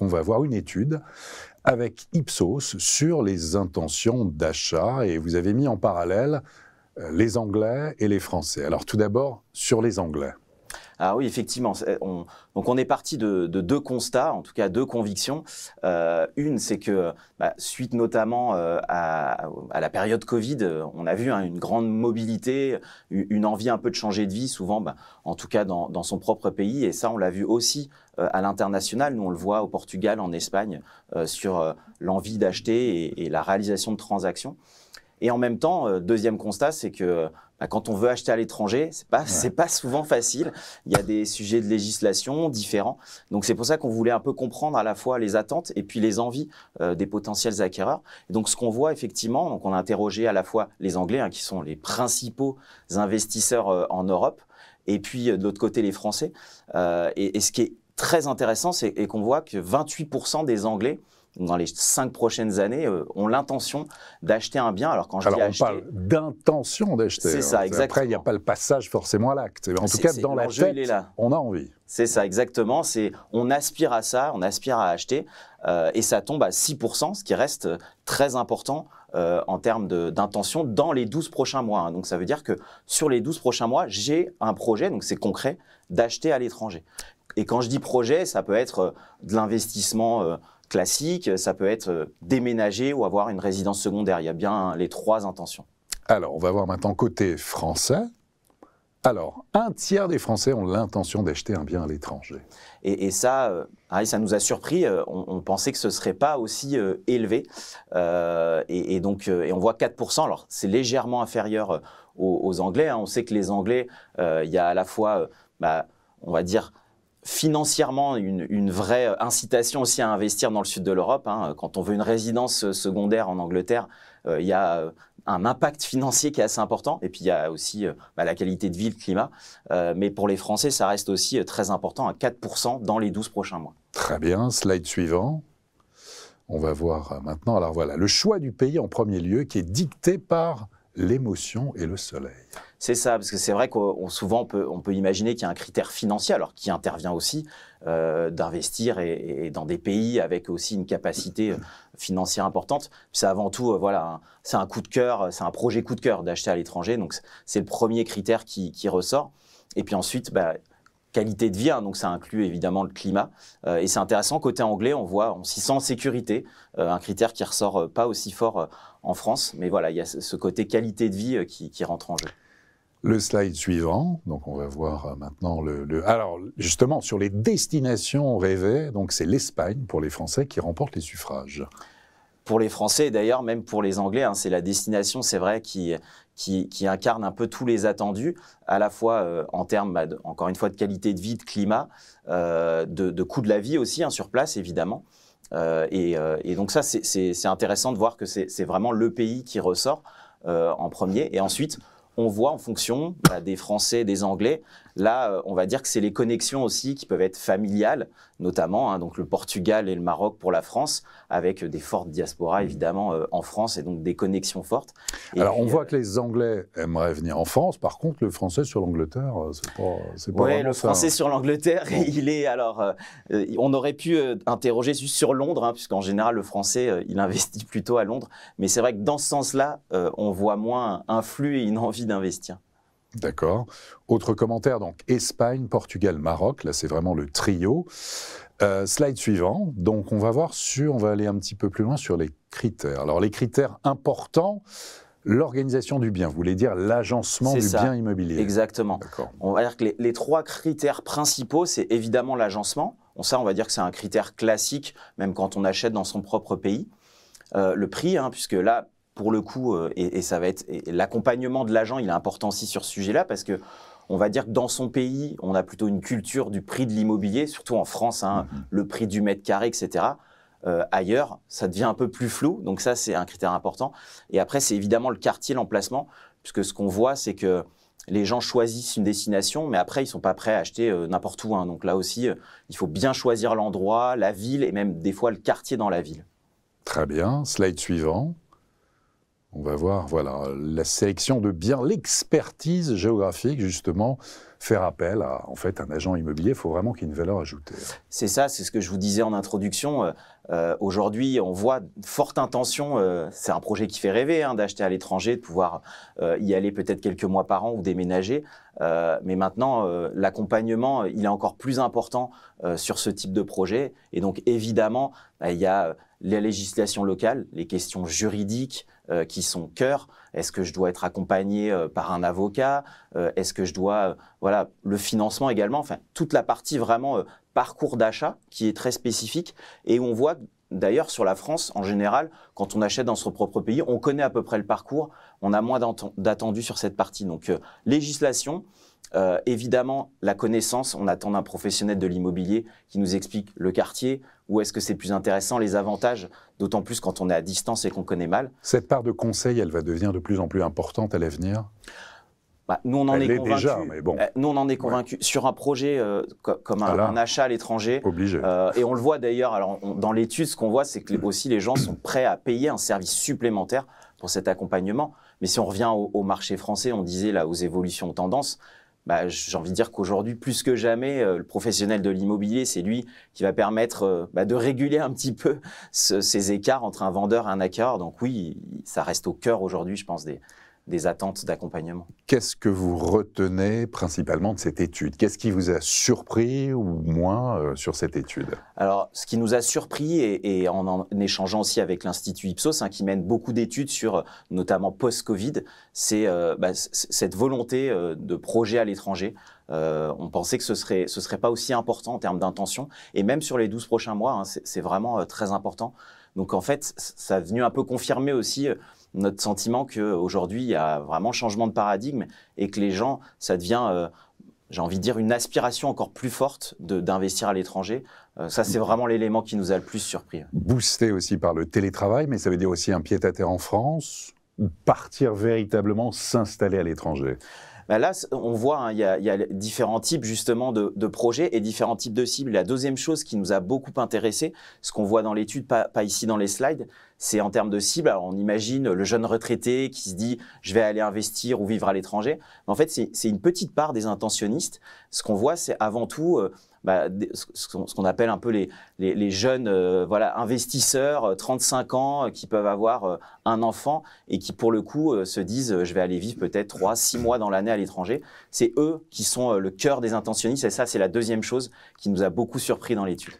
Donc on va voir une étude avec Ipsos sur les intentions d'achat et vous avez mis en parallèle les Anglais et les Français. Alors tout d'abord, sur les Anglais. Ah oui, effectivement. Donc on est parti de deux constats, en tout cas deux convictions. Une, c'est que suite notamment à la période Covid, on a vu une grande mobilité, une envie un peu de changer de vie, souvent, en tout cas dans son propre pays. Et ça, on l'a vu aussi à l'international. Nous, on le voit au Portugal, en Espagne, sur l'envie d'acheter et la réalisation de transactions. Et en même temps, deuxième constat, c'est que quand on veut acheter à l'étranger, c'est pas souvent facile. Il y a des sujets de législation différents. Donc c'est pour ça qu'on voulait un peu comprendre à la fois les attentes et puis les envies des potentiels acquéreurs. Et donc ce qu'on voit effectivement, donc on a interrogé à la fois les Anglais, qui sont les principaux investisseurs en Europe, et puis de l'autre côté les Français. Et ce qui est très intéressant, c'est qu'on voit que 28% des Anglais dans les 5 prochaines années, ont l'intention d'acheter un bien. Alors, quand je dis acheter, on parle d'intention d'acheter. C'est ça, exactement. Après, il n'y a pas le passage forcément à l'acte. En tout cas, dans la tête, on a envie. C'est ça, exactement. On aspire à ça, on aspire à acheter. Et ça tombe à 6%, ce qui reste très important en termes d'intention dans les 12 prochains mois. Donc, ça veut dire que sur les 12 prochains mois, j'ai un projet, donc c'est concret, d'acheter à l'étranger. Et quand je dis projet, ça peut être de l'investissement classique, ça peut être déménager ou avoir une résidence secondaire. Il y a bien les trois intentions. Alors, on va voir maintenant côté français. Alors, un tiers des Français ont l'intention d'acheter un bien à l'étranger. Et ça, ça nous a surpris. On pensait que ce ne serait pas aussi élevé. Et on voit 4%. Alors, c'est légèrement inférieur aux Anglais. On sait que les Anglais, il y a à la fois, on va dire, financièrement, une vraie incitation aussi à investir dans le sud de l'Europe. Quand on veut une résidence secondaire en Angleterre, il y a un impact financier qui est assez important. Et puis, il y a aussi la qualité de vie, le climat. Mais pour les Français, ça reste aussi très important, à 4% dans les 12 prochains mois. Très bien. Slide suivant. On va voir maintenant. Alors voilà, le choix du pays en premier lieu qui est dicté par l'émotion et le soleil. C'est ça, parce que c'est vrai qu'on souvent on peut imaginer qu'il y a un critère financier, alors qui intervient aussi d'investir et dans des pays avec aussi une capacité financière importante. C'est avant tout, c'est un coup de cœur, c'est un projet coup de cœur d'acheter à l'étranger, donc c'est le premier critère qui ressort. Et puis ensuite, qualité de vie, donc ça inclut évidemment le climat. Et c'est intéressant, côté anglais, on s'y sent en sécurité, un critère qui ressort pas aussi fort en France, mais voilà, il y a ce côté qualité de vie qui rentre en jeu. Le slide suivant, donc on va voir maintenant Alors justement, sur les destinations rêvées, donc c'est l'Espagne pour les Français qui remporte les suffrages. Pour les Français, d'ailleurs, même pour les Anglais, c'est la destination, c'est vrai, qui incarne un peu tous les attendus, à la fois en termes, encore une fois, de qualité de vie, de climat, de coût de la vie aussi, sur place, évidemment. Et donc ça, c'est intéressant de voir que c'est vraiment le pays qui ressort en premier. Et ensuite, on voit en fonction des Français, des Anglais, là, on va dire que c'est les connexions aussi qui peuvent être familiales, notamment donc le Portugal et le Maroc pour la France, avec des fortes diasporas évidemment en France et donc des connexions fortes. Alors on voit que les Anglais aimeraient venir en France, par contre le Français sur l'Angleterre, c'est pas ouais, le Français sur l'Angleterre, bon. Il est alors, on aurait pu interroger juste sur Londres, puisqu'en général le Français il investit plutôt à Londres, mais c'est vrai que dans ce sens-là, on voit moins un flux et une envie d'investir. D'accord. Autre commentaire, donc Espagne, Portugal, Maroc, là c'est vraiment le trio. Slide suivant, donc on va aller un petit peu plus loin sur les critères. Alors les critères importants, l'organisation du bien, vous voulez dire l'agencement du bien immobilier. Exactement. On va dire que les trois critères principaux, c'est évidemment l'agencement. Ça, on va dire que c'est un critère classique, même quand on achète dans son propre pays. Le prix, puisque là, pour le coup, et ça va être l'accompagnement de l'agent, il est important aussi sur ce sujet-là, parce que on va dire que dans son pays, on a plutôt une culture du prix de l'immobilier, surtout en France, le prix du mètre carré, etc. Ailleurs, ça devient un peu plus flou, donc ça, c'est un critère important. Et après, c'est évidemment le quartier, l'emplacement, puisque ce qu'on voit, c'est que les gens choisissent une destination, mais après, ils ne sont pas prêts à acheter n'importe où. Donc là aussi, il faut bien choisir l'endroit, la ville, et même des fois le quartier dans la ville. Très bien. Slide suivant. On va voir, la sélection de biens, l'expertise géographique, justement, faire appel à en fait, un agent immobilier. Il faut vraiment qu'il y ait une valeur ajoutée. C'est ça, c'est ce que je vous disais en introduction. Aujourd'hui, on voit une forte intention, c'est un projet qui fait rêver, hein, d'acheter à l'étranger, de pouvoir y aller peut-être quelques mois par an ou déménager. Mais maintenant, l'accompagnement, il est encore plus important sur ce type de projet. Et donc, évidemment, il y a les législations locales, les questions juridiques qui sont cœur. Est-ce que je dois être accompagné par un avocat? Est-ce que je dois... voilà, le financement également. Enfin, toute la partie vraiment parcours d'achat qui est très spécifique et où on voit d'ailleurs sur la France en général, quand on achète dans son propre pays, on connaît à peu près le parcours, on a moins d'attendus sur cette partie. Donc législation, évidemment la connaissance, on attend d'un professionnel de l'immobilier qui nous explique le quartier, où est-ce que c'est plus intéressant, les avantages, d'autant plus quand on est à distance et qu'on connaît mal. Cette part de conseil, elle va devenir de plus en plus importante à l'avenir? Nous, on en est convaincus. Déjà, mais bon. Nous, on en est convaincus. Sur un projet comme un achat à l'étranger. Obligé. Et on le voit d'ailleurs, alors dans l'étude, ce qu'on voit, c'est que aussi les gens sont prêts à payer un service supplémentaire pour cet accompagnement. Mais si on revient au marché français, on disait là aux évolutions de tendance, j'ai envie de dire qu'aujourd'hui, plus que jamais, le professionnel de l'immobilier, c'est lui qui va permettre de réguler un petit peu ces écarts entre un vendeur et un acquéreur. Donc oui, ça reste au cœur aujourd'hui, je pense, des attentes d'accompagnement. Qu'est-ce que vous retenez principalement de cette étude? Qu'est-ce qui vous a surpris ou moins sur cette étude? Alors, ce qui nous a surpris, et en échangeant aussi avec l'Institut Ipsos, hein, qui mène beaucoup d'études sur notamment post-Covid, c'est cette volonté de projet à l'étranger. On pensait que ce serait pas aussi important en termes d'intention, et même sur les 12 prochains mois, hein, c'est vraiment très important. Donc en fait, ça a venu un peu confirmer aussi notre sentiment qu'aujourd'hui, il y a vraiment changement de paradigme et que les gens, ça devient, j'ai envie de dire, une aspiration encore plus forte d'investir à l'étranger. Ça, c'est vraiment l'élément qui nous a le plus surpris. Boosté aussi par le télétravail, mais ça veut dire aussi un pied-à-terre en France, ou partir véritablement s'installer à l'étranger? Là, on voit, hein, il y a différents types justement de projets et différents types de cibles. La deuxième chose qui nous a beaucoup intéressé, ce qu'on voit dans l'étude, pas ici dans les slides, c'est en termes de cibles. Alors, on imagine le jeune retraité qui se dit « je vais aller investir ou vivre à l'étranger ». En fait, c'est une petite part des intentionnistes. Ce qu'on voit, c'est avant tout ce qu'on appelle un peu les jeunes investisseurs, 35 ans, qui peuvent avoir un enfant et qui, pour le coup, se disent « je vais aller vivre peut-être 3-6 mois dans l'année à l'étranger ». C'est eux qui sont le cœur des intentionnistes et ça, c'est la deuxième chose qui nous a beaucoup surpris dans l'étude.